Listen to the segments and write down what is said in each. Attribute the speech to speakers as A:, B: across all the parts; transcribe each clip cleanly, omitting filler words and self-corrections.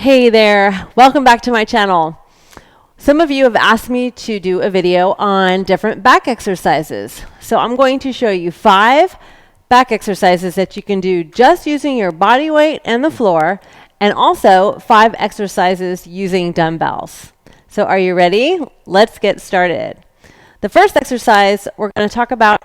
A: Hey there, welcome back to my channel. Some of you have asked me to do a video on different back exercises. So I'm going to show you 5 back exercises that you can do just using your body weight and the floor, and also 5 exercises using dumbbells. So are you ready? Let's get started. The first exercise we're going to talk about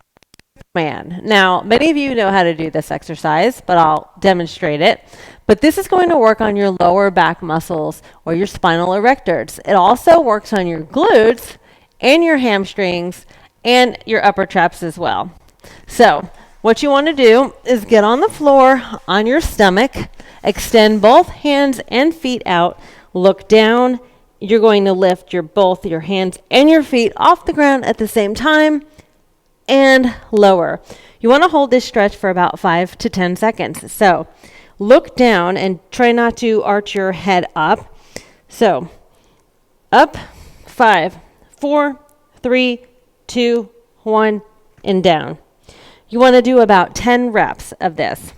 A: man. Now, many of you know how to do this exercise, but I'll demonstrate it. But this is going to work on your lower back muscles or your spinal erectors. It also works on your glutes and your hamstrings and your upper traps as well. So, what you want to do is get on the floor on your stomach, extend both hands and feet out, look down. You're going to lift both your hands and your feet off the ground at the same time, and lower. You want to hold this stretch for about 5 to 10 seconds. So look down and try not to arch your head up. So up, 5, 4, 3, 2, 1, and down. You want to do about 10 reps of this.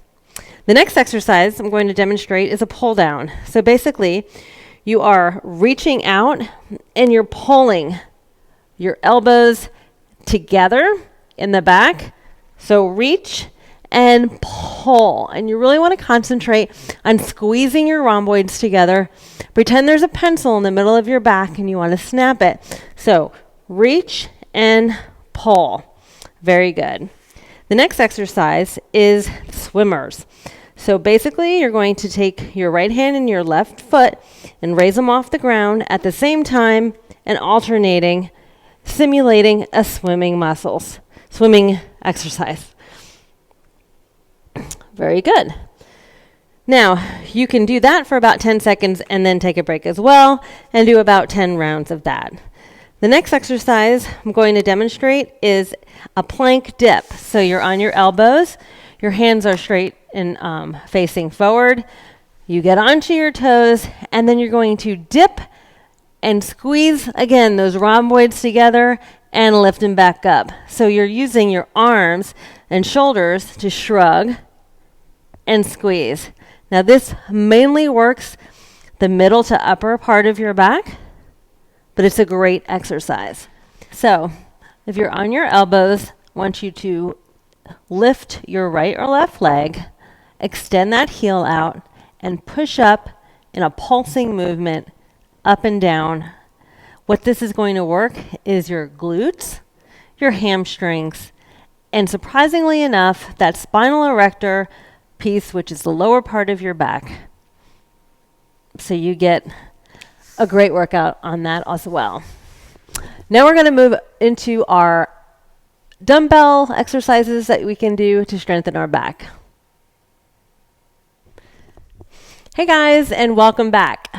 A: The next exercise I'm going to demonstrate is a pull down. So basically, you are reaching out and you're pulling your elbows together in the back. So reach and pull. And you really want to concentrate on squeezing your rhomboids together. Pretend there's a pencil in the middle of your back and you want to snap it. So reach and pull. Very good. The next exercise is swimmers. So basically, you're going to take your right hand and your left foot and raise them off the ground at the same time and alternating, simulating a swimming exercise. Very good. Now, you can do that for about 10 seconds and then take a break as well and do about 10 rounds of that. The next exercise I'm going to demonstrate is a plank dip. So you're on your elbows, your hands are straight and facing forward. You get onto your toes, and then you're going to dip and squeeze, again, those rhomboids together and lift them back up. So you're using your arms and shoulders to shrug and squeeze. Now this mainly works the middle to upper part of your back, but it's a great exercise. So if you're on your elbows, I want you to lift your right or left leg, extend that heel out, and push up in a pulsing movement up and down. What this is going to work is your glutes, your hamstrings, and surprisingly enough, that spinal erector piece, which is the lower part of your back. So you get a great workout on that as well. Now we're going to move into our dumbbell exercises that we can do to strengthen our back. Hey guys, and welcome back.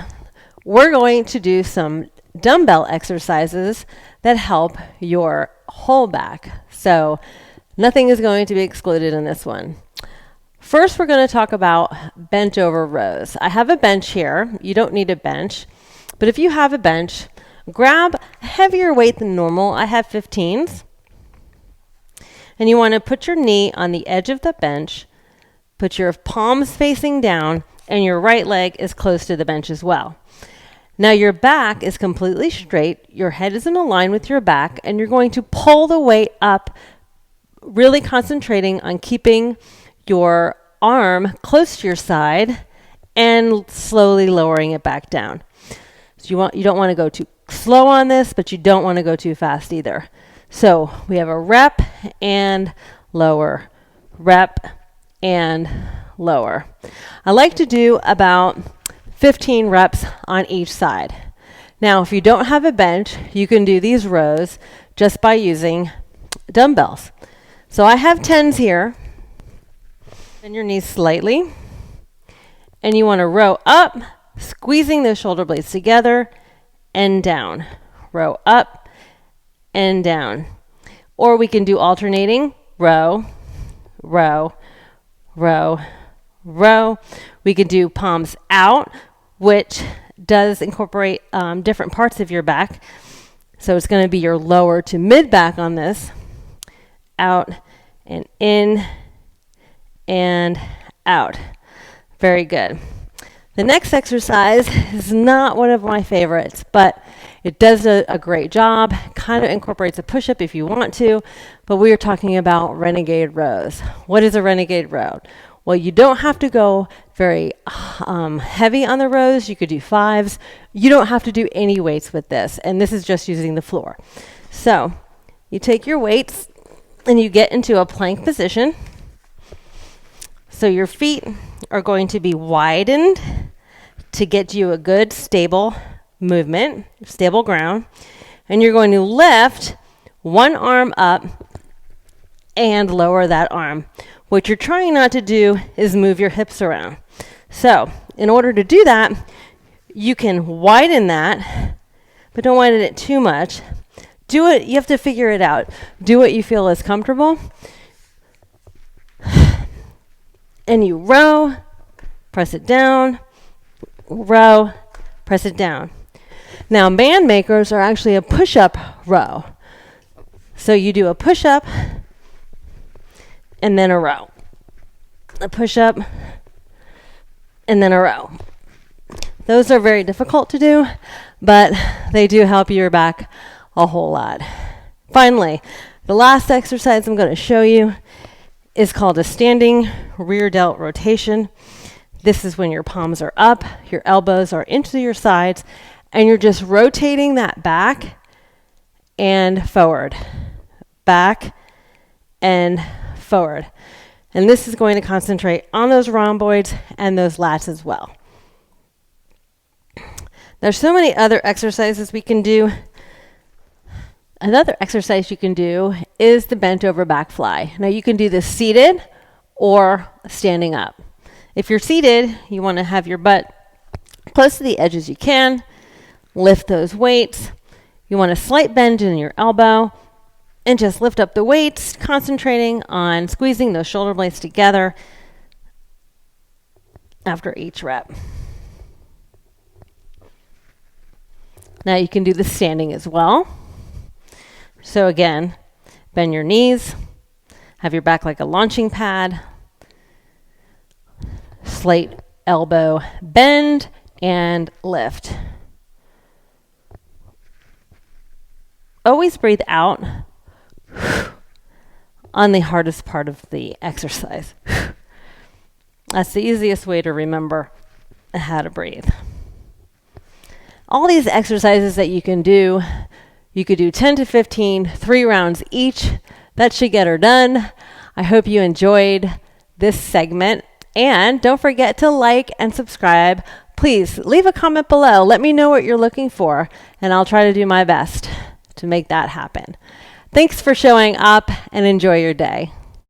A: We're going to do some dumbbell exercises that help your whole back. So nothing is going to be excluded in this one. First, we're going to talk about bent over rows. I have a bench here. You don't need a bench, but if you have a bench, grab a heavier weight than normal. I have 15s. And you want to put your knee on the edge of the bench, put your palms facing down, and your right leg is close to the bench as well. Now your back is completely straight, your head is in a line with your back, and you're going to pull the weight up, really concentrating on keeping your arm close to your side and slowly lowering it back down. So you don't want to go too slow on this, but you don't want to go too fast either. So we have a rep and lower, rep and lower. I like to do about 15 reps on each side. Now, if you don't have a bench, you can do these rows just by using dumbbells. So I have 10s here. Bend your knees slightly. And you want to row up, squeezing those shoulder blades together and down. Row up and down. Or we can do alternating, row, row, row, row. We can do palms out, which does incorporate different parts of your back. So it's going to be your lower to mid back on this. Out and in and out. Very good. The next exercise is not one of my favorites, but it does a great job. Kind of incorporates a push-up if you want to, but we are talking about renegade rows. What is a renegade row? Well, you don't have to go very heavy on the rows. You could do 5s. You don't have to do any weights with this, and this is just using the floor. So you take your weights and you get into a plank position. So your feet are going to be widened to get you a good stable movement, stable ground. And you're going to lift one arm up and lower that arm. What you're trying not to do is move your hips around. So in order to do that, you can widen that, but don't widen it too much. Do it, you have to figure it out. Do what you feel is comfortable. And you row, press it down, row, press it down. Now, man makers are actually a push-up row. So you do a push-up and then a row. A push-up and then a row. Those are very difficult to do, but they do help your back a whole lot. Finally, the last exercise I'm going to show you is called a standing rear delt rotation. This is when your palms are up, your elbows are into your sides, and you're just rotating that back and forward. Back and forward. And this is going to concentrate on those rhomboids and those lats as well. There's so many other exercises we can do. Another exercise you can do is the bent over back fly. Now you can do this seated or standing up. If you're seated, you want to have your butt close to the edge as you can. Lift those weights. You want a slight bend in your elbow and just lift up the weights, concentrating on squeezing those shoulder blades together after each rep. Now you can do the standing as well. So again, bend your knees, have your back like a launching pad, slight elbow bend, and lift. Always breathe out on the hardest part of the exercise. That's the easiest way to remember how to breathe. All these exercises that you can do, you could do 10 to 15, 3 rounds each. That should get her done. I hope you enjoyed this segment. And don't forget to like and subscribe. Please leave a comment below. Let me know what you're looking for, and I'll try to do my best to make that happen. Thanks for showing up, and enjoy your day.